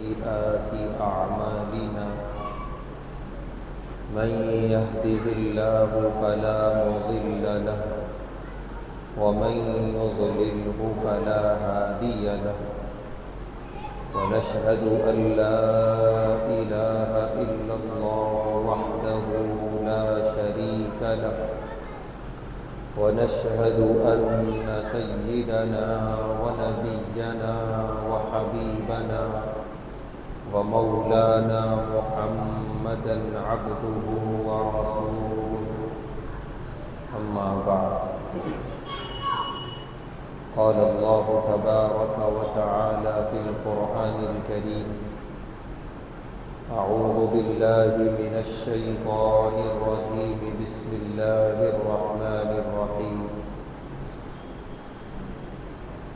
سيئات أعمالنا من يهده الله فلا مضل له ومن يضلله فلا هادي له ونشهد أن لا إله إلا الله وحده لا شريك له ونشهد أن سيدنا ونبينا وحبيبنا ومولانا محمدا عبده ورسوله أما بعد قال الله تبارك وتعالى في القرآن الكريم أعوذ بالله من الشيطان الرجيم بسم الله الرحمن الرحيم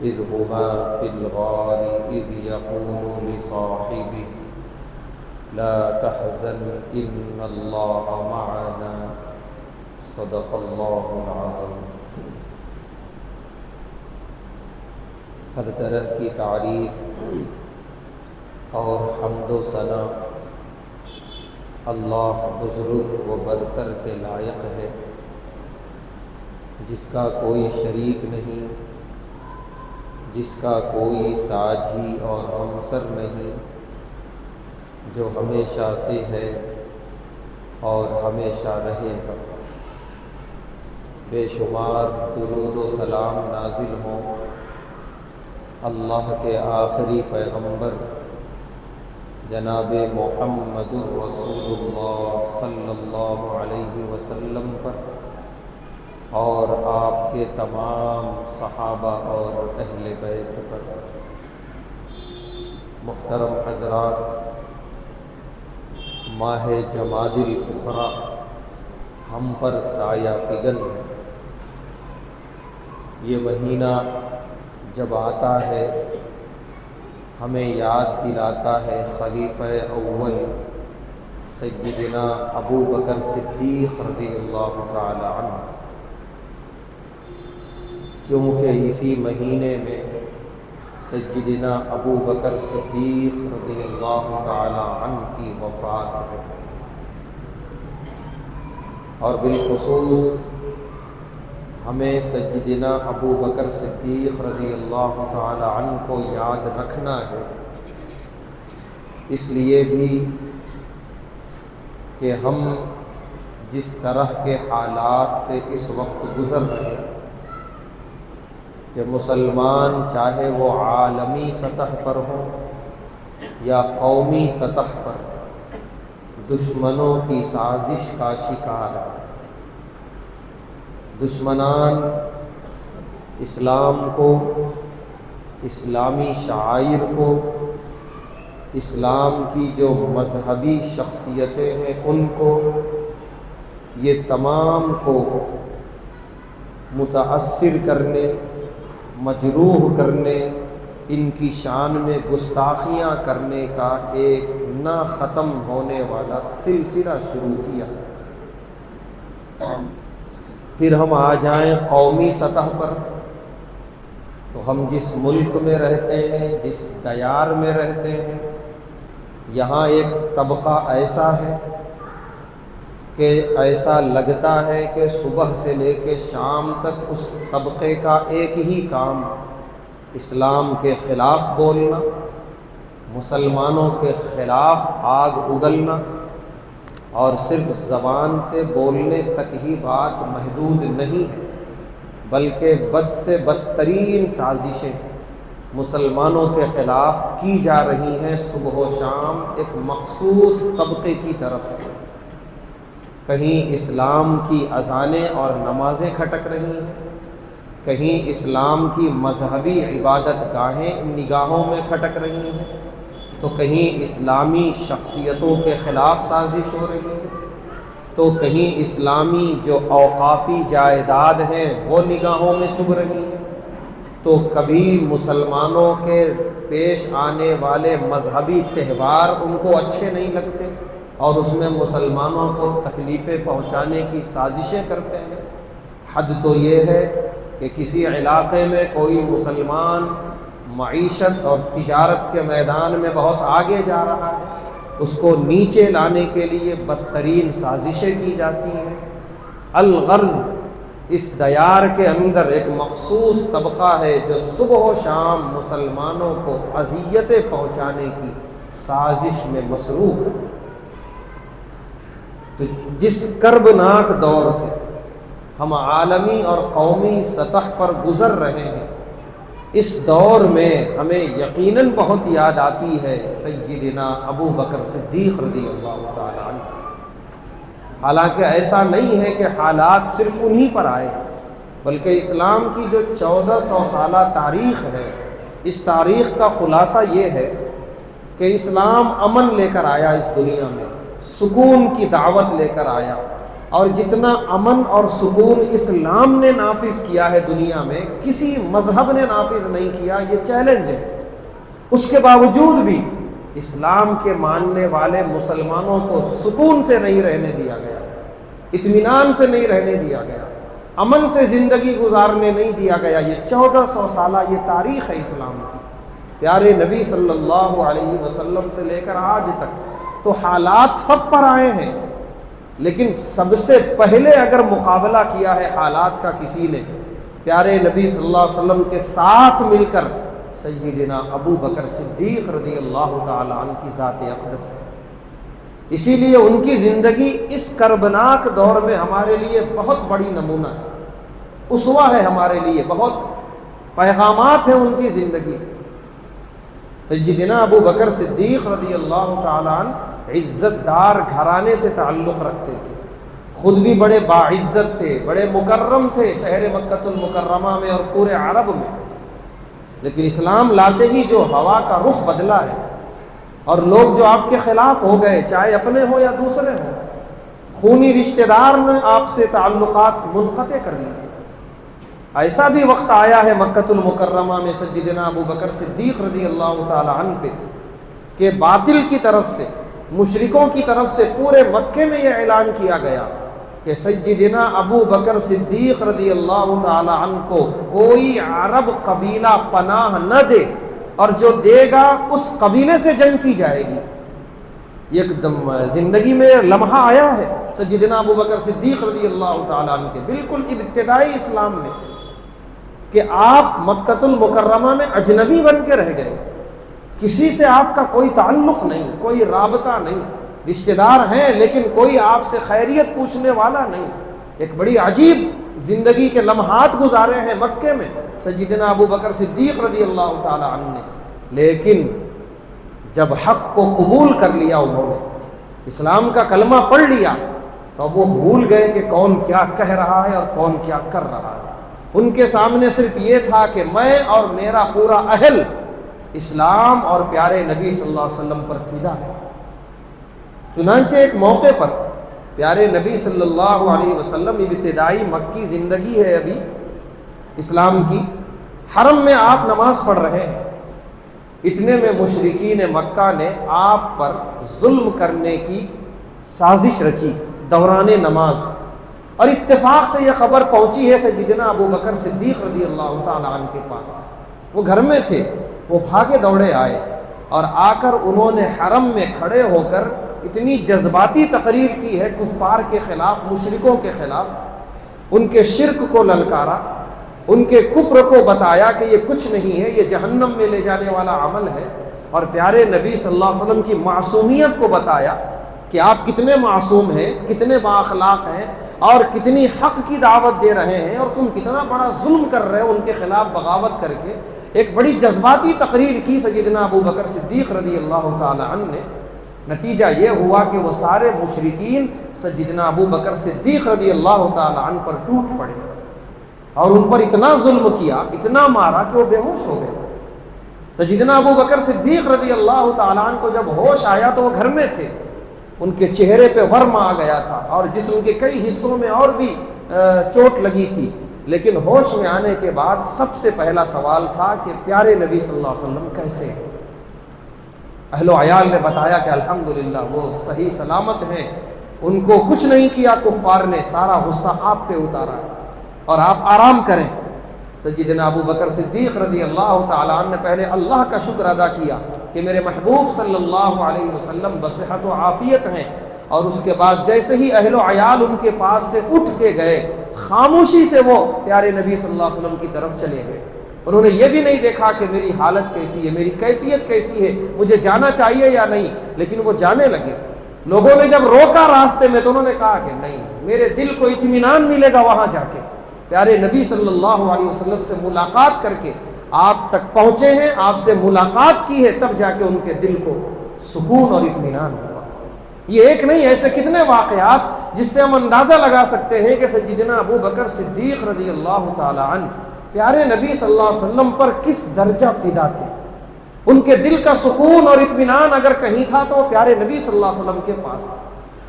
إذ هما في الغار إذ يقول لصاحبه لا تحزن إن الله معنا صدق الله العظيم. ہر طرح کی تعریف اور حمد و ثنا اللہ بزرگ و برتر کے لائق ہے، جس کا کوئی شریک نہیں، جس کا کوئی ساجی اور ہمسر نہیں، جو ہمیشہ سے ہے اور ہمیشہ رہے گا۔ بے شمار درود و سلام نازل ہوں اللہ کے آخری پیغمبر جناب محمد رسول اللہ صلی اللہ علیہ وسلم پر اور آپ کے تمام صحابہ اور اہل بیت پر۔ محترم حضرات، ماہ جمادی الاخری ہم پر سایہ فگن ہے۔ یہ مہینہ جب آتا ہے ہمیں یاد دلاتا ہے خلیفہ اول سیدنا ابو بکر صدیق رضی اللہ تعالی عنہ، کیونکہ اسی مہینے میں سیدنا ابو بکر صدیق رضی اللہ تعالی عنہ کی وفات ہے، اور بالخصوص ہمیں سیدنا ابو بکر صدیق رضی اللہ تعالی عنہ کو یاد رکھنا ہے، اس لیے بھی کہ ہم جس طرح کے حالات سے اس وقت گزر رہے ہیں کہ مسلمان چاہے وہ عالمی سطح پر ہو یا قومی سطح پر دشمنوں کی سازش کا شکار ہے۔ دشمنان اسلام کو، اسلامی شعائر کو، اسلام کی جو مذہبی شخصیتیں ہیں ان کو، یہ تمام کو متاثر کرنے، مجروح کرنے، ان کی شان میں گستاخیاں کرنے کا ایک نہ ختم ہونے والا سلسلہ شروع کیا۔ پھر ہم آ جائیں قومی سطح پر، تو ہم جس ملک میں رہتے ہیں، جس دیار میں رہتے ہیں، یہاں ایک طبقہ ایسا ہے کہ ایسا لگتا ہے کہ صبح سے لے کے شام تک اس طبقے کا ایک ہی کام اسلام کے خلاف بولنا، مسلمانوں کے خلاف آگ اگلنا، اور صرف زبان سے بولنے تک ہی بات محدود نہیں ہے، بلکہ بد سے بدترین سازشیں مسلمانوں کے خلاف کی جا رہی ہیں صبح و شام ایک مخصوص طبقے کی طرف سے۔ کہیں اسلام کی اذانیں اور نمازیں کھٹک رہی ہیں، کہیں اسلام کی مذہبی عبادت گاہیں نگاہوں میں کھٹک رہی ہیں، تو کہیں اسلامی شخصیتوں کے خلاف سازش ہو رہی ہے، تو کہیں اسلامی جو اوقافی جائیداد ہیں وہ نگاہوں میں چبھ رہی ہیں، تو کبھی مسلمانوں کے پیش آنے والے مذہبی تہوار ان کو اچھے نہیں لگتے اور اس میں مسلمانوں کو تکلیفیں پہنچانے کی سازشیں کرتے ہیں۔ حد تو یہ ہے کہ کسی علاقے میں کوئی مسلمان معیشت اور تجارت کے میدان میں بہت آگے جا رہا ہے، اس کو نیچے لانے کے لیے بدترین سازشیں کی جاتی ہیں۔ الغرض، اس دیار کے اندر ایک مخصوص طبقہ ہے جو صبح و شام مسلمانوں کو اذیتیں پہنچانے کی سازش میں مصروف ہے۔ تو جس کربناک دور سے ہم عالمی اور قومی سطح پر گزر رہے ہیں، اس دور میں ہمیں یقیناً بہت یاد آتی ہے سیدنا ابو بکر صدیق رضی اللہ تعالیٰ عنہ۔ حالانکہ ایسا نہیں ہے کہ حالات صرف انہی پر آئے، بلکہ اسلام کی جو 1400 سالہ تاریخ ہے، اس تاریخ کا خلاصہ یہ ہے کہ اسلام امن لے کر آیا، اس دنیا میں سکون کی دعوت لے کر آیا، اور جتنا امن اور سکون اسلام نے نافذ کیا ہے دنیا میں، کسی مذہب نے نافذ نہیں کیا، یہ چیلنج ہے۔ اس کے باوجود بھی اسلام کے ماننے والے مسلمانوں کو سکون سے نہیں رہنے دیا گیا، اطمینان سے نہیں رہنے دیا گیا، امن سے زندگی گزارنے نہیں دیا گیا۔ یہ 1400 سالہ یہ تاریخ ہے اسلام کی، پیارے نبی صلی اللہ علیہ وسلم سے لے کر آج تک۔ تو حالات سب پر آئے ہیں، لیکن سب سے پہلے اگر مقابلہ کیا ہے حالات کا کسی نے، پیارے نبی صلی اللہ علیہ وسلم کے ساتھ مل کر سیدنا ابو بکر صدیق رضی اللہ تعالیٰ عنہ کی ذات اقدس ہے۔ اسی لیے ان کی زندگی اس کربناک دور میں ہمارے لیے بہت بڑی نمونہ ہے، اسوہ ہے ہمارے لیے، بہت پیغامات ہیں ان کی زندگی۔ سیدنا ابو بکر صدیق رضی اللہ تعالیٰ عنہ عزت دار گھرانے سے تعلق رکھتے تھے، خود بھی بڑے باعزت تھے، بڑے مکرم تھے شہر مکہ المکرمہ میں اور پورے عرب میں۔ لیکن اسلام لاتے ہی جو ہوا کا رخ بدلا ہے، اور لوگ جو آپ کے خلاف ہو گئے، چاہے اپنے ہو یا دوسرے ہوں، خونی رشتہ دار نے آپ سے تعلقات منقطع کر لیے۔ ایسا بھی وقت آیا ہے مکہ المکرمہ میں سیدنا ابو بکر صدیق رضی اللہ تعالی عنہ پہ کہ باطل کی طرف سے، مشرکوں کی طرف سے پورے مکے میں یہ اعلان کیا گیا کہ سیدنا ابو بکر صدیق رضی اللہ تعالی عنہ کو کوئی عرب قبیلہ پناہ نہ دے، اور جو دے گا اس قبیلے سے جنگ کی جائے گی۔ ایک دم زندگی میں لمحہ آیا ہے سیدنا ابو بکر صدیق رضی اللہ تعالی عنہ کے بالکل ابتدائی اسلام میں کہ آپ مکہ المکرمہ میں اجنبی بن کے رہ گئے، کسی سے آپ کا کوئی تعلق نہیں، کوئی رابطہ نہیں، رشتہ دار ہیں لیکن کوئی آپ سے خیریت پوچھنے والا نہیں۔ ایک بڑی عجیب زندگی کے لمحات گزارے ہیں مکے میں سیدنا ابو بکر صدیق رضی اللہ تعالی عنہ نے، لیکن جب حق کو قبول کر لیا، انہوں نے اسلام کا کلمہ پڑھ لیا، تو وہ بھول گئے کہ کون کیا کہہ رہا ہے اور کون کیا کر رہا ہے۔ ان کے سامنے صرف یہ تھا کہ میں اور میرا پورا اہل اسلام اور پیارے نبی صلی اللہ علیہ وسلم پر فدا ہے۔ چنانچہ ایک موقع پر پیارے نبی صلی اللہ علیہ وسلم، ابتدائی مکی زندگی ہے ابھی اسلام کی، حرم میں آپ نماز پڑھ رہے ہیں، اتنے میں مشرکین مکہ نے آپ پر ظلم کرنے کی سازش رچی دوران نماز، اور اتفاق سے یہ خبر پہنچی ہے سیدنا ابو بکر صدیق رضی اللہ تعالیٰ عنہ کے پاس۔ وہ گھر میں تھے، وہ بھاگے دوڑے آئے اور آ کر انہوں نے حرم میں کھڑے ہو کر اتنی جذباتی تقریر کی ہے کفار کے خلاف، مشرکوں کے خلاف، ان کے شرک کو للکارا، ان کے کفر کو بتایا کہ یہ کچھ نہیں ہے، یہ جہنم میں لے جانے والا عمل ہے، اور پیارے نبی صلی اللہ علیہ وسلم کی معصومیت کو بتایا کہ آپ کتنے معصوم ہیں، کتنے بااخلاق ہیں، اور کتنی حق کی دعوت دے رہے ہیں، اور تم کتنا بڑا ظلم کر رہے ہو ان کے خلاف بغاوت کر کے۔ ایک بڑی جذباتی تقریر کی سیدنا ابو بکر صدیق رضی اللہ تعالی عنہ نے۔ نتیجہ یہ ہوا کہ وہ سارے مشرکین سیدنا ابو بکر صدیق رضی اللہ تعالی عنہ پر ٹوٹ پڑے، اور ان پر اتنا ظلم کیا، اتنا مارا کہ وہ بے ہوش ہو گئے۔ سیدنا ابو بکر صدیق رضی اللہ تعالی عنہ کو جب ہوش آیا تو وہ گھر میں تھے، ان کے چہرے پہ ورم آ گیا تھا، اور جسم کے کئی حصوں میں اور بھی چوٹ لگی تھی، لیکن ہوش میں آنے کے بعد سب سے پہلا سوال تھا کہ پیارے نبی صلی اللہ علیہ وسلم کیسے ہیں؟ اہل و عیال نے بتایا کہ الحمدللہ وہ صحیح سلامت ہیں، ان کو کچھ نہیں کیا، کفار نے سارا غصہ آپ پہ اتارا ہے، اور آپ آرام کریں۔ سیدنا ابو بکر صدیق رضی اللہ تعالیٰ عنہ نے پہلے اللہ کا شکر ادا کیا کہ میرے محبوب صلی اللہ علیہ وسلم بصحت و عافیت ہیں، اور اس کے بعد جیسے ہی اہل و عیال ان کے پاس سے اٹھ کے گئے، خاموشی سے وہ پیارے نبی صلی اللہ علیہ وسلم کی طرف چلے گئے۔ انہوں نے یہ بھی نہیں دیکھا کہ میری حالت کیسی ہے، میری کیفیت کیسی ہے، مجھے جانا چاہیے یا نہیں، لیکن وہ جانے لگے۔ لوگوں نے جب روکا راستے میں تو انہوں نے کہا کہ نہیں، میرے دل کو اطمینان ملے گا وہاں جا کے، پیارے نبی صلی اللہ علیہ وسلم سے ملاقات کر کے آپ تک پہنچے ہیں، آپ سے ملاقات کی ہے، تب جا کے ان کے دل کو سکون اور اطمینان ہوگا۔ یہ ایک نہیں، ایسے کتنے واقعات جس سے ہم اندازہ لگا سکتے ہیں کہ سیدنا ابو بکر صدیق رضی اللہ تعالی عنہ پیارے نبی صلی اللہ علیہ وسلم پر کس درجہ فدا تھے۔ ان کے دل کا سکون اور اطمینان اگر کہیں تھا تو وہ پیارے نبی صلی اللہ علیہ وسلم کے پاس،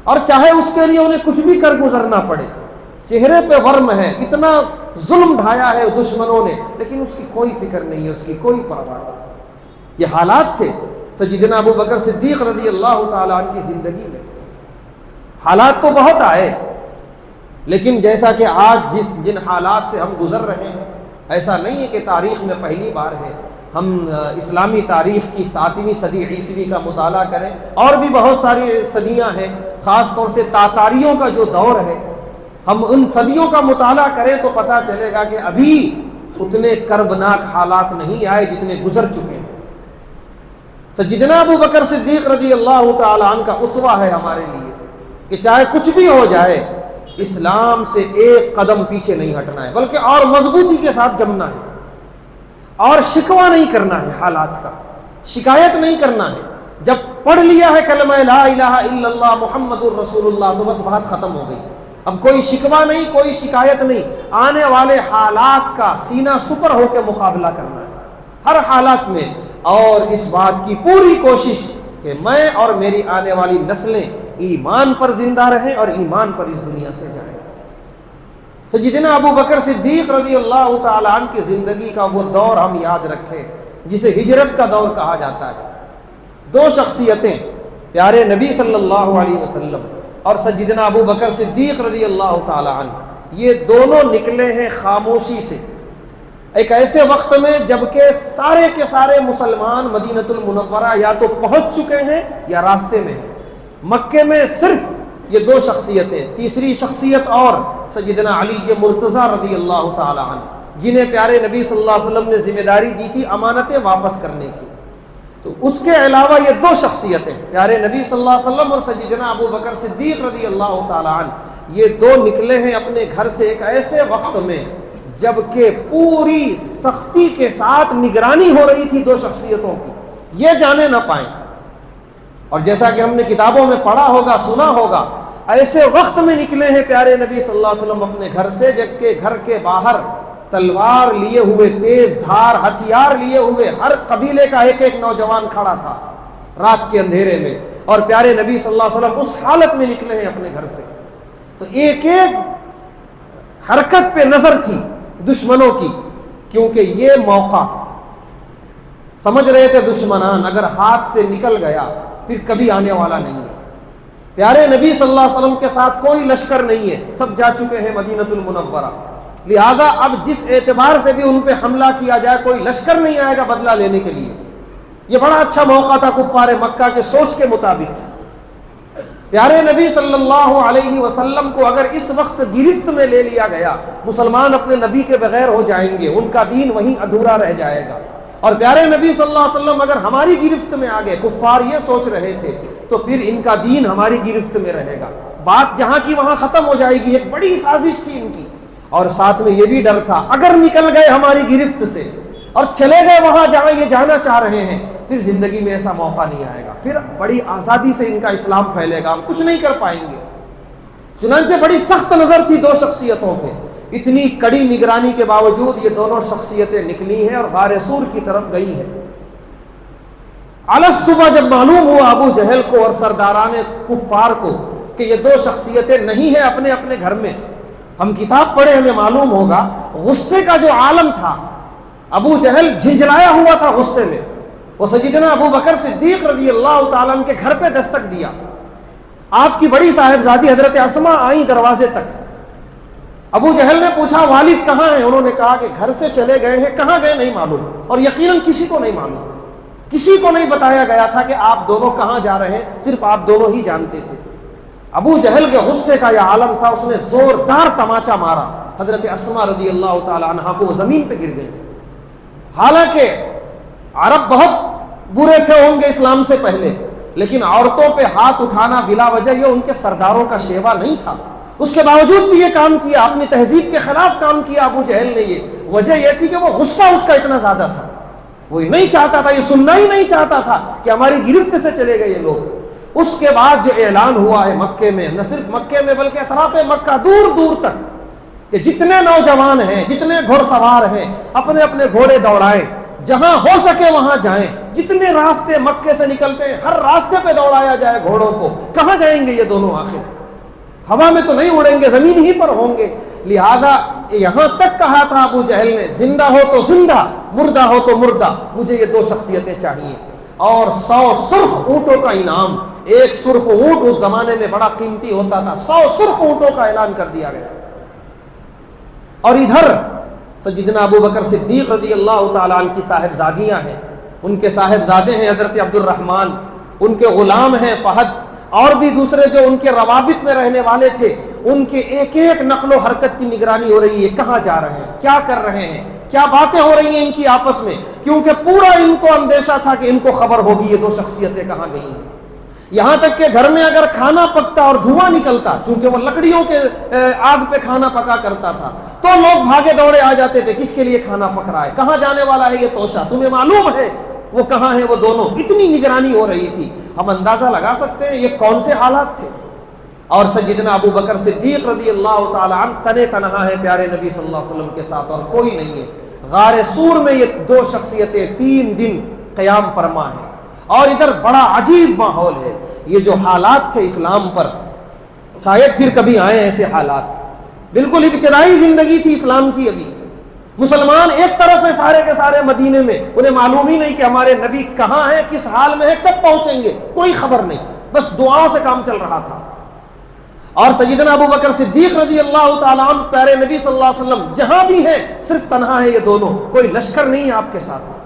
اور چاہے اس کے لیے انہیں کچھ بھی کر گزرنا پڑے، چہرے پہ ورم ہے، اتنا ظلم ڈھایا ہے دشمنوں نے، لیکن اس کی کوئی فکر نہیں ہے، اس کی کوئی پرواہ نہیں۔ یہ حالات تھے سیدنا ابو بکر صدیق رضی اللہ تعالیٰ عنہ کی زندگی میں۔ حالات تو بہت آئے، لیکن جیسا کہ آج جن حالات سے ہم گزر رہے ہیں، ایسا نہیں ہے کہ تاریخ میں پہلی بار ہے۔ ہم اسلامی تاریخ کی 7ویں صدی عیسوی کا مطالعہ کریں، اور بھی بہت ساری صدیاں ہیں، خاص طور سے تاتاریوں کا جو دور ہے، ہم ان صدیوں کا مطالعہ کریں تو پتہ چلے گا کہ ابھی اتنے کربناک حالات نہیں آئے جتنے گزر چکے ہیں۔ سیدنا ابو بکر صدیق رضی اللہ تعالی عنہ کا اسوہ ہے ہمارے لیے کہ چاہے کچھ بھی ہو جائے، اسلام سے ایک قدم پیچھے نہیں ہٹنا ہے، بلکہ اور مضبوطی کے ساتھ جمنا ہے، اور شکوہ نہیں کرنا ہے، حالات کا شکایت نہیں کرنا ہے۔ جب پڑھ لیا ہے کلمہ لا الہ الا اللہ محمد الرسول اللہ تو بس بات ختم ہو گئی۔ اب کوئی شکوہ نہیں، کوئی شکایت نہیں، آنے والے حالات کا سینہ سپر ہو کے مقابلہ کرنا ہے ہر حالات میں، اور اس بات کی پوری کوشش کہ میں اور میری آنے والی نسلیں ایمان پر زندہ رہیں اور ایمان پر اس دنیا سے جائیں۔ سیدنا ابو بکر صدیق رضی اللہ تعالیٰ عنہ کی زندگی کا وہ دور ہم یاد رکھیں جسے ہجرت کا دور کہا جاتا ہے۔ دو شخصیتیں، پیارے نبی صلی اللہ علیہ وسلم اور سیدنا ابو بکر صدیق رضی اللہ تعالیٰ عنہ، یہ دونوں نکلے ہیں خاموشی سے، ایک ایسے وقت میں جبکہ سارے کے سارے مسلمان مدینۃ المنورہ یا تو پہنچ چکے ہیں یا راستے میں ہیں۔ مکے میں صرف یہ دو شخصیتیں، تیسری شخصیت اور سیدنا علی مرتضیٰ رضی اللہ تعالی عنہ، جنہیں پیارے نبی صلی اللہ علیہ وسلم نے ذمہ داری دی تھی امانتیں واپس کرنے کی۔ تو اس کے علاوہ یہ دو شخصیتیں، پیارے نبی صلی اللہ علیہ وسلم اور سیدنا ابو بکر صدیق رضی اللہ تعالی عنہ، یہ دو نکلے ہیں اپنے گھر سے ایک ایسے وقت میں جبکہ پوری سختی کے ساتھ نگرانی ہو رہی تھی دو شخصیتوں کی، یہ جانے نہ پائیں۔ اور جیسا کہ ہم نے کتابوں میں پڑھا ہوگا، سنا ہوگا، ایسے وقت میں نکلے ہیں پیارے نبی صلی اللہ علیہ وسلم اپنے گھر سے جبکہ گھر کے باہر تلوار لیے ہوئے، تیز دھار ہتھیار لیے ہوئے ہر قبیلے کا ایک ایک نوجوان کھڑا تھا رات کے اندھیرے میں، اور پیارے نبی صلی اللہ علیہ وسلم اس حالت میں نکلے ہیں اپنے گھر سے۔ تو ایک ایک حرکت پہ نظر تھی دشمنوں کی، کیونکہ یہ موقع سمجھ رہے تھے دشمنان اگر ہاتھ سے نکل گیا پھر کبھی آنے والا نہیں ہے۔ پیارے نبی صلی اللہ علیہ وسلم کے ساتھ کوئی لشکر نہیں ہے، سب جا چکے ہیں مدینۃ المنورہ، لہذا اب جس اعتبار سے بھی ان پہ حملہ کیا جائے کوئی لشکر نہیں آئے گا بدلہ لینے کے لیے۔ یہ بڑا اچھا موقع تھا کفار مکہ کے سوچ کے مطابق۔ پیارے نبی صلی اللہ علیہ وسلم کو اگر اس وقت گرفت میں لے لیا گیا، مسلمان اپنے نبی کے بغیر ہو جائیں گے، ان کا دین وہیں ادھورا رہ جائے گا، اور پیارے نبی صلی اللہ علیہ وسلم اگر ہماری گرفت میں آ گئے، کفار یہ سوچ رہے تھے، تو پھر ان کا دین ہماری گرفت میں رہے گا، بات جہاں کی وہاں ختم ہو جائے گی۔ ایک بڑی سازش تھی ان کی، اور ساتھ میں یہ بھی ڈر تھا اگر نکل گئے ہماری گرفت سے اور چلے گئے وہاں جہاں یہ جانا چاہ رہے ہیں، پھر زندگی میں ایسا موقع نہیں آئے گا، پھر بڑی آزادی سے ان کا اسلام پھیلے گا، ہم کچھ نہیں کر پائیں گے۔ چنانچہ بڑی سخت نظر تھی دو شخصیتوں پہ، اتنی کڑی نگرانی کے باوجود یہ دونوں شخصیتیں نکلی ہیں اور غار سور کی طرف گئی ہیں۔ علس صبح جب معلوم ہوا ابو جہل کو اور سرداران کفار کو کہ یہ دو شخصیتیں نہیں ہیں اپنے اپنے گھر میں، ہم کتاب پڑھے ہمیں معلوم ہوگا غصے کا جو عالم تھا، ابو جہل جھنجھلایا ہوا تھا غصے میں، وہ سیدنا ابو بکر صدیق رضی اللہ تعالیٰ عنہ کے گھر پہ دستک دیا۔ آپ کی بڑی صاحبزادی حضرت اسماء آئیں دروازے تک، ابو جہل نے پوچھا والد کہاں ہیں؟ انہوں نے کہا کہ گھر سے چلے گئے ہیں، کہاں گئے نہیں معلوم، اور یقیناً کسی کو نہیں معلوم، کسی کو نہیں بتایا گیا تھا کہ آپ دونوں کہاں جا رہے ہیں، صرف آپ دونوں ہی جانتے تھے۔ ابو جہل کے غصے کا یہ عالم تھا، اس نے زوردار تماچا مارا، حضرت اسماء رضی اللہ تعالی عنہا کو وہ زمین پہ گر گئی۔ حالانکہ عرب بہت برے تھے ہوں گے اسلام سے پہلے، لیکن عورتوں پہ ہاتھ اٹھانا بلا وجہ یہ ان کے سرداروں کا شیوا نہیں تھا، اس کے باوجود بھی یہ کام کیا، اپنی تہذیب کے خلاف کام کیا ابو جہل نے۔ یہ وجہ یہ تھی کہ وہ غصہ اس کا اتنا زیادہ تھا، وہ نہیں چاہتا تھا، یہ سننا ہی نہیں چاہتا تھا کہ ہماری گرفت سے چلے گئے یہ لوگ۔ اس کے بعد جو اعلان ہوا ہے مکے میں، نہ صرف مکے میں بلکہ اطراف مکہ دور دور تک، کہ جتنے نوجوان ہیں، جتنے گھوڑ سوار ہیں، اپنے اپنے گھوڑے دوڑائیں، جہاں ہو سکے وہاں جائیں، جتنے راستے مکے سے نکلتے ہیں ہر راستے پہ دوڑایا جائے گھوڑوں کو۔ کہاں جائیں گے یہ دونوں آخر؟ ہوا میں تو نہیں اڑیں گے، زمین ہی پر ہوں گے۔ لہذا یہاں تک کہا تھا ابو جہل نے، زندہ ہو تو زندہ، مردہ ہو تو مردہ، مجھے یہ دو شخصیتیں چاہیے۔ اور 100 سرخ اونٹوں کا انعام، ایک سرخ اونٹ اس زمانے میں بڑا قیمتی ہوتا تھا، 100 سرخ اونٹوں کا اعلان کر دیا گیا۔ اور ادھر سیدنا ابو بکر صدیق رضی اللہ تعالیٰ عنہ کی صاحبزادیاں ہیں، ان کے صاحبزادے ہیں حضرت عبد الرحمن، ان کے غلام ہیں فہد، اور بھی دوسرے جو ان کے روابط میں رہنے والے تھے، ان کے ایک ایک نقل و حرکت کی نگرانی ہو رہی ہے، کہاں جا رہے ہیں، کیا کر رہے ہیں، کیا باتیں ہو رہی ہیں ان کی آپس میں، کیونکہ پورا ان کو اندیشہ تھا کہ ان کو خبر ہوگی یہ دو شخصیتیں کہاں گئی ہیں۔ یہاں تک کہ گھر میں اگر کھانا پکتا اور دھواں نکلتا، چونکہ وہ لکڑیوں کے آگ پہ کھانا پکا کرتا تھا، تو لوگ بھاگے دوڑے آ جاتے تھے، کس کے لیے کھانا پک رہا ہے، کہاں جانے والا ہے یہ توشہ، تمہیں معلوم ہے وہ کہاں ہیں وہ دونوں؟ اتنی نگرانی ہو رہی تھی۔ ہم اندازہ لگا سکتے ہیں یہ کون سے حالات تھے۔ اور سیدنا ابو بکر صدیق رضی اللہ تعالی عنہ تنے تنہا ہے پیارے نبی صلی اللہ علیہ وسلم کے ساتھ، اور کوئی نہیں ہے۔ غار سور میں یہ دو شخصیتیں 3 دن قیام فرما ہے، اور ادھر بڑا عجیب ماحول ہے۔ یہ جو حالات تھے اسلام پر، شاید پھر کبھی آئے ایسے حالات، بالکل ابتدائی زندگی تھی اسلام کی۔ ابھی مسلمان ایک طرف ہیں سارے کے سارے مدینے میں، انہیں معلوم ہی نہیں کہ ہمارے نبی کہاں ہیں، کس حال میں ہیں، کب پہنچیں گے، کوئی خبر نہیں، بس دعاؤں سے کام چل رہا تھا۔ اور سیدنا ابو بکر صدیق رضی اللہ تعالیٰ عنہ پیارے نبی صلی اللہ علیہ وسلم جہاں بھی ہیں صرف تنہا ہے یہ دونوں، کوئی لشکر نہیں ہے آپ کے ساتھ۔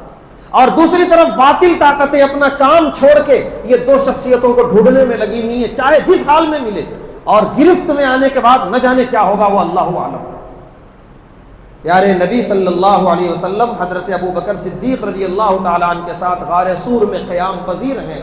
اور دوسری طرف باطل طاقتیں اپنا کام چھوڑ کے یہ دو شخصیتوں کو ڈھونڈنے میں لگی ہوئی ہیں، چاہے جس حال میں ملے، اور گرفت میں آنے کے بعد نہ جانے کیا ہوگا، وہ اللہ عالم۔ پیارے نبی صلی اللہ علیہ وسلم حضرت ابو بکر صدیق رضی اللہ تعالیٰ عنہ کے ساتھ غار سور میں قیام پذیر ہیں۔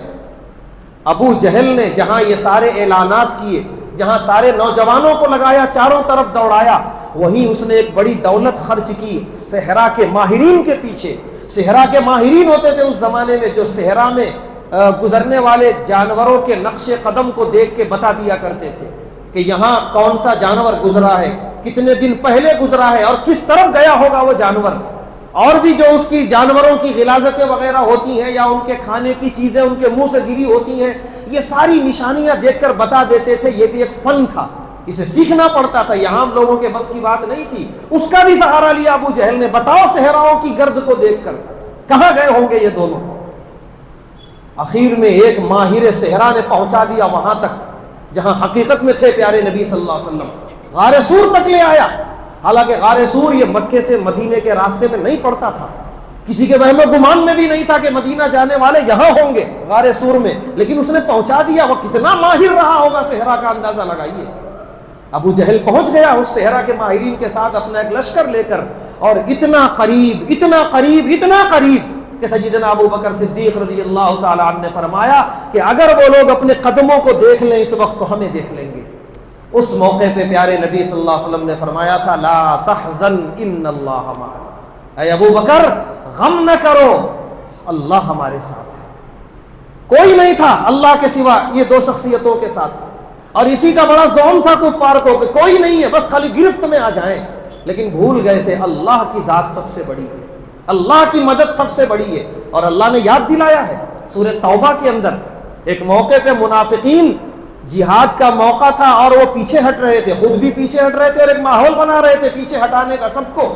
ابو جہل نے جہاں یہ سارے اعلانات کیے، جہاں سارے نوجوانوں کو لگایا، چاروں طرف دوڑایا، وہیں اس نے ایک بڑی دولت خرچ کی صحرا کے ماہرین کے پیچھے۔ صحرا کے ماہرین ہوتے تھے اس زمانے میں، جو صحرا میں گزرنے والے جانوروں کے نقش قدم کو دیکھ کے بتا دیا کرتے تھے کہ یہاں کون سا جانور گزرا ہے، کتنے دن پہلے گزرا ہے، اور کس طرف گیا ہوگا وہ جانور۔ اور بھی جو اس کی جانوروں کی غلاظتیں وغیرہ ہوتی ہیں، یا ان کے کھانے کی چیزیں ان کے منہ سے گری ہوتی ہیں، یہ ساری نشانیاں دیکھ کر بتا دیتے تھے۔ یہ بھی ایک فن تھا، اسے سیکھنا پڑتا تھا، یہاں ہم لوگوں کے بس کی بات نہیں تھی۔ اس کا بھی سہارا لیا ابو جہل نے، بتاؤ صحراؤں کی گرد کو دیکھ کر کہاں گئے ہوں گے یہ دونوں۔ آخر میں ایک ماہر صحرا نے پہنچا دیا وہاں تک جہاں حقیقت میں تھے پیارے نبی صلی اللہ علیہ وسلم، غار سور تک لے آیا۔ حالانکہ غار سور یہ مکے سے مدینے کے راستے میں نہیں پڑتا تھا، کسی کے وہم و گمان میں بھی نہیں تھا کہ مدینہ جانے والے یہاں ہوں گے غار سور میں، لیکن اس نے پہنچا دیا۔ وہ کتنا ماہر رہا ہوگا صحرا کا، اندازہ لگائیے۔ ابو جہل پہنچ گیا اس صحرا کے ماہرین کے ساتھ اپنا ایک لشکر لے کر، اور اتنا قریب اتنا قریب اتنا قریب کہ سیدنا ابو بکر صدیق رضی اللہ تعالیٰ عنہ نے فرمایا کہ اگر وہ لوگ اپنے قدموں کو دیکھ لیں اس وقت تو ہمیں دیکھ لیں گے۔ اس موقع پہ پیارے نبی صلی اللہ علیہ وسلم نے فرمایا تھا، لا تحزن ان اللہ معنا، اے ابو بکر غم نہ کرو، اللہ ہمارے ساتھ ہے۔ کوئی نہیں تھا اللہ کے سوا یہ دو شخصیتوں کے ساتھ، اور اسی کا بڑا زوم تھا کفار کو کہ کوئی نہیں ہے، بس خالی گرفت میں آ جائیں، لیکن بھول گئے تھے اللہ کی ذات سب سے بڑی ہے، اللہ کی مدد سب سے بڑی ہے۔ اور اللہ نے یاد دلایا ہے سورہ توبہ کے اندر، ایک موقع پہ منافقین، جہاد کا موقع تھا اور وہ پیچھے ہٹ رہے تھے، خود بھی پیچھے ہٹ رہے تھے اور ایک ماحول بنا رہے تھے پیچھے ہٹانے کا سب کو۔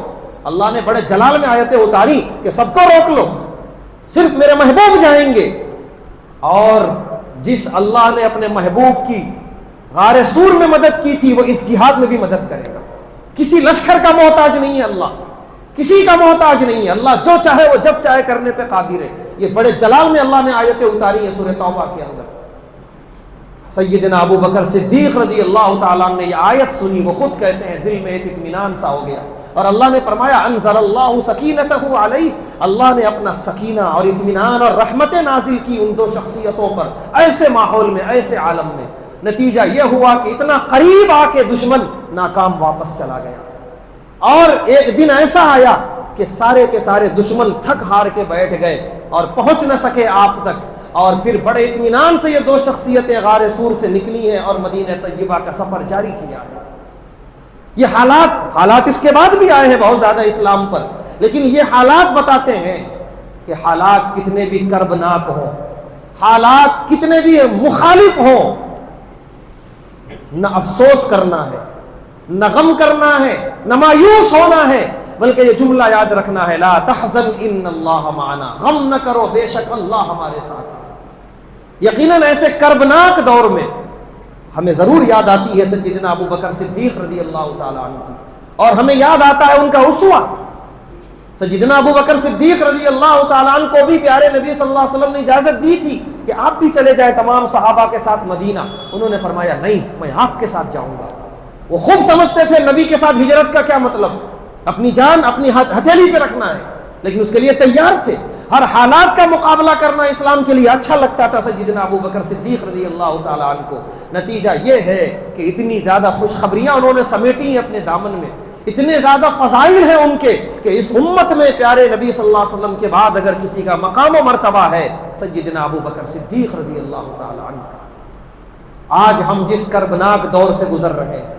اللہ نے بڑے جلال میں آیتیں اتاری کہ سب کو روک لو، صرف میرے محبوب جائیں گے۔ اور جس اللہ نے اپنے محبوب کی غار سور میں مدد کی تھی، وہ اس جہاد میں بھی مدد کرے گا۔ کسی لشکر کا محتاج نہیں ہے اللہ، کسی کا محتاج نہیں ہے اللہ، جو چاہے وہ جب چاہے کرنے پہ قادر ہے۔ یہ بڑے جلال میں اللہ نے آیتیں اتاری ہیں سورہ توبہ کے اندر۔ سیدنا ابو بکر صدیق رضی اللہ تعالیٰ عنہ نے یہ آیت سنی، وہ خود کہتے ہیں دل میں ایک اطمینان سا ہو گیا، اور اللہ نے فرمایا انزل اللہ سکینتہ علیہ، اللہ نے اپنا سکینہ اور اطمینان اور رحمتیں نازل کی ان دو شخصیتوں پر، ایسے ماحول میں، ایسے عالم میں۔ نتیجہ یہ ہوا کہ اتنا قریب آ کے دشمن ناکام واپس چلا گیا، اور ایک دن ایسا آیا کہ سارے دشمن تھک ہار کے بیٹھ گئے اور پہنچ نہ سکے آپ تک، اور پھر بڑے اطمینان سے یہ دو شخصیتیں غار سور سے نکلی ہیں اور مدینہ طیبہ کا سفر جاری کیا ہے۔ یہ حالات اس کے بعد بھی آئے ہیں بہت زیادہ اسلام پر، لیکن یہ حالات بتاتے ہیں کہ حالات کتنے بھی کربناک ہوں، حالات کتنے بھی مخالف ہوں، نہ افسوس کرنا ہے، نہ غم کرنا ہے، نہ مایوس ہونا ہے، بلکہ یہ جملہ یاد رکھنا ہے، لا تحزن ان اللہ معنا، غم نہ کرو بے شک اللہ ہمارے ساتھ ہے۔ یقیناً ایسے کربناک دور میں ہمیں ضرور یاد آتی ہے سیدنا ابو بکر صدیق رضی اللہ تعالیٰ عنہ کی، اور ہمیں یاد آتا ہے ان کا اسوہ۔ سیدنا ابو بکر صدیق رضی اللہ تعالیٰ عنہ کو بھی پیارے نبی صلی اللہ علیہ وسلم نے اجازت دی تھی کہ آپ بھی چلے جائیں تمام صحابہ کے ساتھ مدینہ، انہوں نے فرمایا نہیں، میں آپ کے ساتھ جاؤں گا۔ وہ خوب سمجھتے تھے نبی کے ساتھ ہجرت کا کیا مطلب، اپنی جان اپنی ہتھیلی پہ رکھنا ہے، لیکن اس کے لیے تیار تھے۔ ہر حالات کا مقابلہ کرنا اسلام کے لیے اچھا لگتا تھا سیدنا ابو بکر صدیق رضی اللہ تعالیٰ عنہ کو۔ نتیجہ یہ ہے کہ اتنی زیادہ خوشخبریاں انہوں نے سمیٹی ہیں اپنے دامن میں، اتنے زیادہ فضائل ہیں ان کے کہ اس امت میں پیارے نبی صلی اللہ علیہ وسلم کے بعد اگر کسی کا مقام و مرتبہ ہے سیدنا ابو بکر صدیق رضی اللہ تعالیٰ عنہ کا۔ آج ہم جس کربناک دور سے گزر رہے ہیں،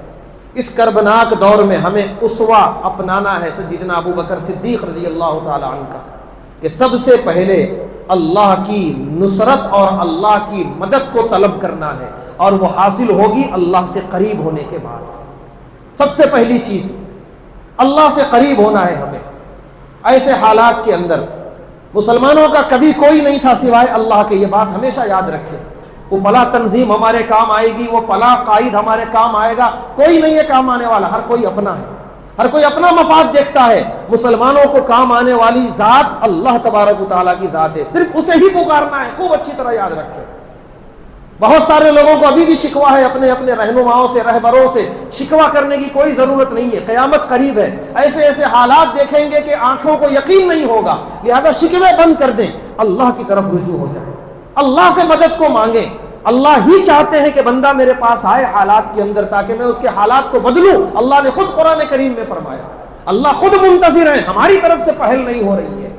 اس کربناک دور میں ہمیں اسوہ اپنانا ہے سیدنا ابو بکر صدیق رضی اللہ تعالیٰ عنہ کا، کہ سب سے پہلے اللہ کی نصرت اور اللہ کی مدد کو طلب کرنا ہے، اور وہ حاصل ہوگی اللہ سے قریب ہونے کے بعد۔ سب سے پہلی چیز اللہ سے قریب ہونا ہے ہمیں۔ ایسے حالات کے اندر مسلمانوں کا کبھی کوئی نہیں تھا سوائے اللہ کے، یہ بات ہمیشہ یاد رکھیں۔ وہ فلاں تنظیم ہمارے کام آئے گی، وہ فلاں قائد ہمارے کام آئے گا، کوئی نہیں ہے کام آنے والا، ہر کوئی اپنا ہے، ہر کوئی اپنا مفاد دیکھتا ہے۔ مسلمانوں کو کام آنے والی ذات اللہ تبارک و تعالیٰ کی ذات ہے، صرف اسے ہی پکارنا ہے۔ خوب اچھی طرح یاد رکھیں۔ بہت سارے لوگوں کو ابھی بھی شکوہ ہے اپنے اپنے رہنماؤں سے، رہبروں سے، شکوہ کرنے کی کوئی ضرورت نہیں ہے، قیامت قریب ہے، ایسے حالات دیکھیں گے کہ آنکھوں کو یقین نہیں ہوگا، لہذا شکوے بند کر دیں، اللہ کی طرف رجوع ہو جائیں، اللہ سے مدد کو مانگیں۔ اللہ ہی چاہتے ہیں کہ بندہ میرے پاس آئے حالات کے اندر تاکہ میں اس کے حالات کو بدلوں۔ اللہ نے خود قرآن کریم میں فرمایا، اللہ خود منتظر ہے، ہماری طرف سے پہل نہیں ہو رہی ہے،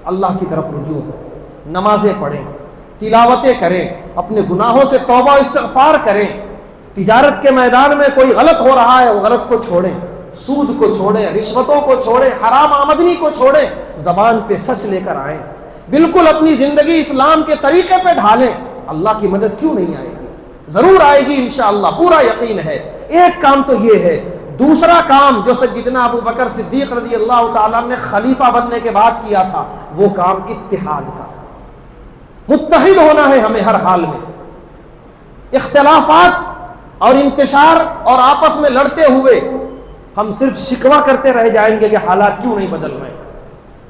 اللہ کی طرف رجوع ہو، نمازیں پڑھیں، تلاوتیں کریں، اپنے گناہوں سے توبہ استغفار کریں، تجارت کے میدان میں کوئی غلط ہو رہا ہے وہ غلط کو چھوڑیں، سود کو چھوڑیں، رشوتوں کو چھوڑیں، حرام آمدنی کو چھوڑیں، زبان پہ سچ لے کر آئیں، بالکل اپنی زندگی اسلام کے طریقے پہ ڈھالیں۔ اللہ کی مدد کیوں نہیں آئے گی؟ ضرور آئے گی انشاءاللہ، پورا یقین ہے۔ ایک کام تو یہ ہے۔ دوسرا کام جو سیدنا ابو بکر صدیق رضی اللہ تعالیٰ نے خلیفہ بننے کے بعد کیا تھا، وہ کام اتحاد کا، متحد ہونا ہے ہمیں ہر حال میں۔ اختلافات اور انتشار اور آپس میں لڑتے ہوئے ہم صرف شکوہ کرتے رہ جائیں گے کہ حالات کیوں نہیں بدل رہے،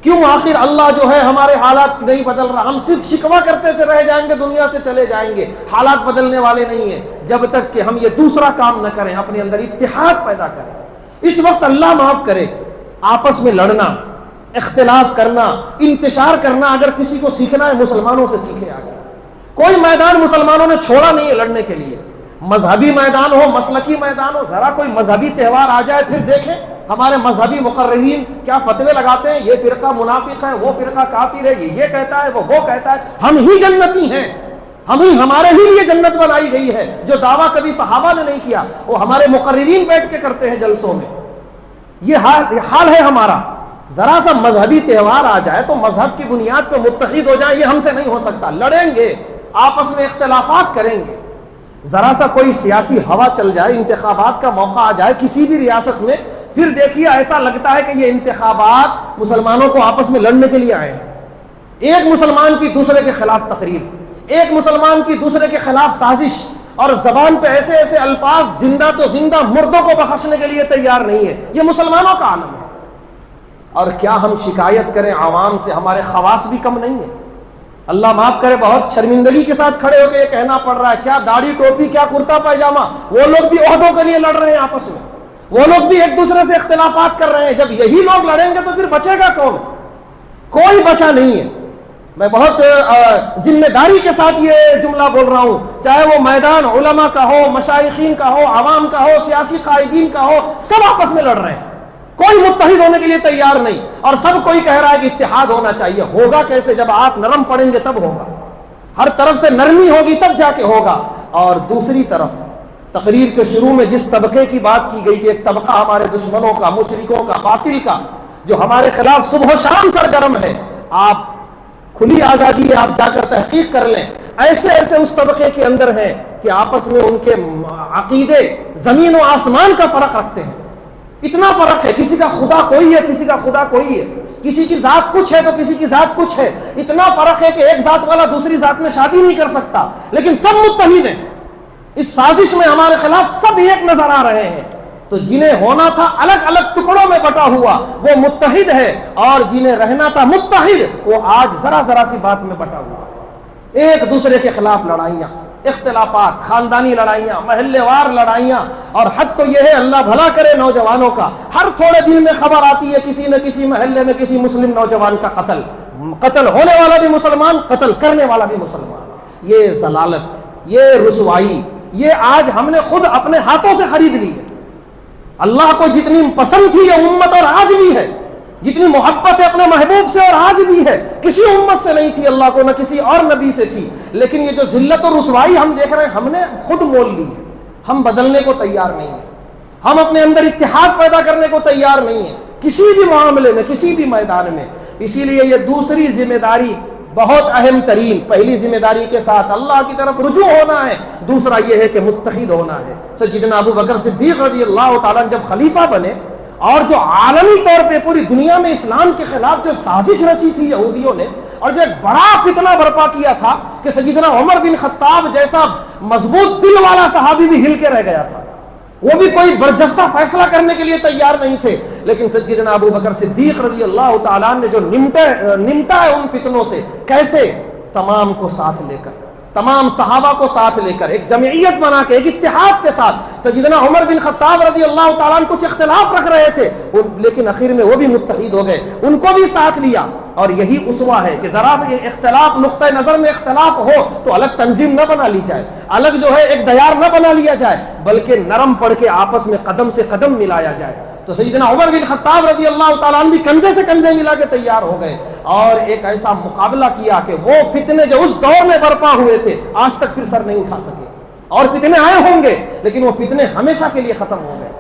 کیوں آخر اللہ جو ہے ہمارے حالات نہیں بدل رہا، ہم صرف شکوہ کرتے سے رہ جائیں گے، دنیا سے چلے جائیں گے، حالات بدلنے والے نہیں ہیں جب تک کہ ہم یہ دوسرا کام نہ کریں، اپنے اندر اتحاد پیدا کریں۔ اس وقت اللہ معاف کرے، آپس میں لڑنا، اختلاف کرنا، انتشار کرنا اگر کسی کو سیکھنا ہے مسلمانوں سے سیکھے آگے۔ کوئی میدان مسلمانوں نے چھوڑا نہیں ہے لڑنے کے لیے، مذہبی میدان ہو، مسلکی میدان ہو، ذرا کوئی مذہبی تہوار آ جائے پھر دیکھیں ہمارے مذہبی مقررین کیا فتوے لگاتے ہیں، یہ فرقہ منافق ہے، وہ فرقہ کافر ہے، یہ کہتا ہے، وہ کہتا ہے۔ ہم ہی جنتی ہیں، ہمارے ہی لیے جنت بنائی گئی ہے، جو دعویٰ کبھی صحابہ نے نہیں کیا وہ ہمارے مقررین بیٹھ کے کرتے ہیں جلسوں میں۔ یہ حال ہے ہمارا۔ ذرا سا مذہبی تہوار آ جائے تو مذہب کی بنیاد پہ متحد ہو جائیں، یہ ہم سے نہیں ہو سکتا، لڑیں گے، آپس میں اختلافات کریں گے۔ ذرا سا کوئی سیاسی ہوا چل جائے، انتخابات کا موقع آ جائے کسی بھی ریاست میں، پھر دیکھیے ایسا لگتا ہے کہ یہ انتخابات مسلمانوں کو آپس میں لڑنے کے لیے آئے ہیں۔ ایک مسلمان کی دوسرے کے خلاف تقریر، ایک مسلمان کی دوسرے کے خلاف سازش، اور زبان پہ ایسے ایسے الفاظ زندہ تو زندہ مردوں کو بخشنے کے لیے تیار نہیں ہے. یہ مسلمانوں کا عالم ہے. اور کیا ہم شکایت کریں عوام سے؟ ہمارے خواص بھی کم نہیں ہیں. اللہ معاف کرے، بہت شرمندگی کے ساتھ کھڑے ہو کے یہ کہنا پڑ رہا ہے، کیا داڑھی ٹوپی، کیا کرتا پائجامہ، وہ لوگ بھی عہدوں کے لیے لڑ رہے ہیں آپس میں، وہ لوگ بھی ایک دوسرے سے اختلافات کر رہے ہیں. جب یہی لوگ لڑیں گے تو پھر بچے گا کون؟ کوئی بچا نہیں ہے. میں بہت ذمہ داری کے ساتھ یہ جملہ بول رہا ہوں، چاہے وہ میدان علماء کا ہو، مشائخین کا ہو، عوام کا ہو، سیاسی قائدین کا ہو، سب آپس میں لڑ رہے ہیں. کوئی متحد ہونے کے لیے تیار نہیں، اور سب کوئی کہہ رہا ہے کہ اتحاد ہونا چاہیے. ہوگا کیسے؟ جب آپ نرم پڑیں گے تب ہوگا. ہر طرف سے نرمی ہوگی تب جا کے ہوگا. اور دوسری طرف تقریر کے شروع میں جس طبقے کی بات کی گئی کہ ایک طبقہ ہمارے دشمنوں کا، مشرکوں کا، باطل کا، جو ہمارے خلاف صبح و شام سرگرم ہے، آپ کھلی آزادی ہے، آپ جا کر تحقیق کر لیں. ایسے ایسے اس طبقے کے اندر ہیں کہ آپس میں ان کے عقیدے زمین و آسمان کا فرق رکھتے ہیں. اتنا فرق ہے، کسی کا خدا کوئی ہے، کسی کا خدا کوئی ہے، کسی کی ذات کچھ ہے تو کسی کی ذات کچھ ہے. اتنا فرق ہے کہ ایک ذات والا دوسری ذات میں شادی نہیں کر سکتا، لیکن سب متحد ہیں. اس سازش میں ہمارے خلاف سب ایک نظر آ رہے ہیں. تو جنہیں ہونا تھا الگ الگ ٹکڑوں میں بٹا ہوا وہ متحد ہے، اور جنہیں رہنا تھا متحد وہ آج ذرا ذرا سی بات میں بٹا ہوا. ایک دوسرے کے خلاف لڑائیاں، اختلافات، خاندانی لڑائیاں، محلے وار لڑائیاں. اور حد تو یہ ہے، اللہ بھلا کرے نوجوانوں کا، ہر تھوڑے دن میں خبر آتی ہے کسی نہ کسی محلے میں کسی مسلم نوجوان کا قتل ہونے والا بھی مسلمان، قتل کرنے والا بھی مسلمان. یہ ضلالت، یہ رسوائی، یہ آج ہم نے خود اپنے ہاتھوں سے خرید لی ہے. اللہ کو جتنی پسند تھی یہ امت اور آج بھی ہے، جتنی محبت ہے اپنے محبوب سے اور آج بھی ہے. کسی امت سے نہیں تھی اللہ کو، نہ کسی اور نبی سے تھی. لیکن یہ جو ذلت اور رسوائی ہم دیکھ رہے ہیں ہم نے خود مول لی ہے. ہم بدلنے کو تیار نہیں ہیں، ہم اپنے اندر اتحاد پیدا کرنے کو تیار نہیں ہیں کسی بھی معاملے میں، کسی بھی میدان میں. اسی لیے یہ دوسری ذمہ داری بہت اہم ترین، پہلی ذمہ داری کے ساتھ اللہ کی طرف رجوع ہونا ہے، دوسرا یہ ہے کہ متحد ہونا ہے. سیدنا ابو بکر صدیق رضی اللہ تعالیٰ جب خلیفہ بنے، اور جو عالمی طور پہ پوری دنیا میں اسلام کے خلاف جو سازش رچی تھی یہودیوں نے، اور جو ایک بڑا فتنہ برپا کیا تھا کہ سیدنا عمر بن خطاب جیسا مضبوط دل والا صحابی بھی ہل کے رہ گیا تھا، وہ بھی کوئی برجستہ فیصلہ کرنے کے لیے تیار نہیں تھے. لیکن سیدنا ابو بکر صدیق رضی اللہ تعالیٰ نے جو نمٹا ہے ان فتنوں سے، کیسے؟ تمام کو ساتھ لے کر، تمام صحابہ کو ساتھ لے کر، ایک جمعیت بنا کے، ایک اتحاد کے ساتھ. سیدنا عمر بن خطاب رضی اللہ تعالیٰ عنہ کچھ اختلاف رکھ رہے تھے، لیکن آخر میں وہ بھی متحد ہو گئے، ان کو بھی ساتھ لیا. اور یہی اسوہ ہے کہ ذرا بھی اختلاف، نقطہ نظر میں اختلاف ہو تو الگ تنظیم نہ بنا لی جائے، الگ جو ہے ایک دیار نہ بنا لیا جائے، بلکہ نرم پڑھ کے آپس میں قدم سے قدم ملایا جائے. تو سیدنا عمر بن خطاب رضی اللہ تعالیٰ عنہ بھی کندھے سے کندھے ملا کے تیار ہو گئے، اور ایک ایسا مقابلہ کیا کہ وہ فتنے جو اس دور میں برپا ہوئے تھے آج تک پھر سر نہیں اٹھا سکے. اور فتنے آئے ہوں گے لیکن وہ فتنے ہمیشہ کے لیے ختم ہو گئے.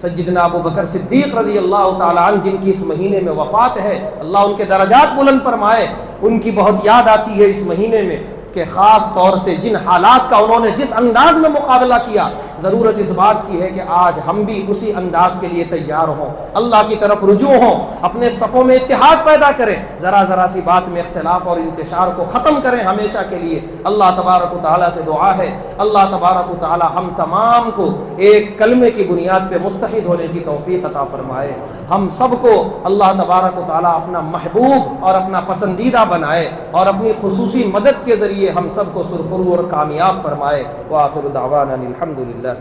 سیدنا ابو بکر صدیق رضی اللہ تعالیٰ عنہ جن کی اس مہینے میں وفات ہے، اللہ ان کے درجات بلند فرمائے، ان کی بہت یاد آتی ہے اس مہینے میں کہ خاص طور سے جن حالات کا انہوں نے جس انداز میں مقابلہ کیا، ضرورت اس بات کی ہے کہ آج ہم بھی اسی انداز کے لیے تیار ہوں، اللہ کی طرف رجوع ہوں، اپنے صفوں میں اتحاد پیدا کریں، ذرا ذرا سی بات میں اختلاف اور انتشار کو ختم کریں ہمیشہ کے لیے. اللہ تبارک و تعالیٰ سے دعا ہے اللہ تبارک و تعالیٰ ہم تمام کو ایک کلمے کی بنیاد پہ متحد ہونے کی توفیق عطا فرمائے. ہم سب کو اللہ تبارک و تعالیٰ اپنا محبوب اور اپنا پسندیدہ بنائے، اور اپنی خصوصی مدد کے ذریعے ہم سب کو سرخرو اور کامیاب فرمائے. وآخر دعوانا الحمدللہ.